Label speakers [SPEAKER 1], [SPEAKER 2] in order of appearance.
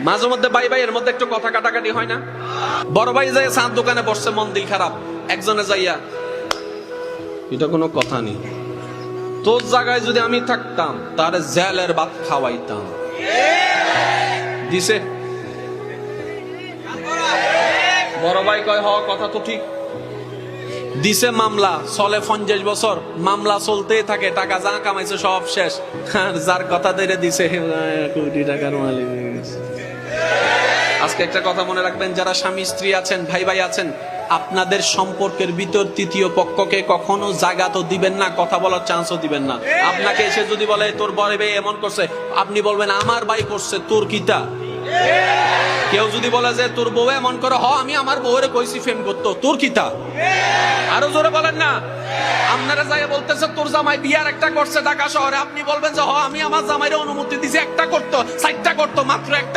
[SPEAKER 1] মাঝে মধ্যে ভাই ভাইয়ের মধ্যে একটু কথা কাটাকাটি হয় না? বড় ভাই যাই চাঁদ দোকানে বসছে, মন দিল খারাপ, একজনে যাইয়া, এটা কোনো কথা নেই, তোর জায়গায় যদি আমি থাকতাম তারে জেলের ভাত খাওয়াইতাম। দিছে? বড় ভাই কয় হ, কথা তো ঠিক। দিছে মামলা, চলে 50 বছর, মামলা চলতেই থাকে, টাকা যা কামাইছে সব শেষ। আর যার কথা ধরে দিছে কোটি টাকার মালিক হয়ে গেছে। আজকে একটা কথা মনে রাখবেন, যারা স্বামী স্ত্রী আছেন, ভাই ভাই আছেন, আপনাদের সম্পর্কের ভিতর তৃতীয় পক্ষকে কখনো জায়গা তো দিবেন না, কথা বলার চান্সও দিবেন না। আপনাকে এসে যদি বলে তোর বড় ভাই এমন করছে, আপনি বলবেন আমার ভাই করছে, তোর কিটা? কেউ যদি বলে যে তোর বউ এমন করে, হ আমি আমার বউরে কইছি ফেম করতো, তোর কিটা? আরো জোরে বলেন না। আপনারা যাই বলতেছে তোর জামাই বিয়ার একটা করছে ঢাকা শহরে, আপনি বলবেন যে হ আমি আমার জামাইরে অনুমতি দিছি একটা করতো, 4টা করতো, মাত্র একটা।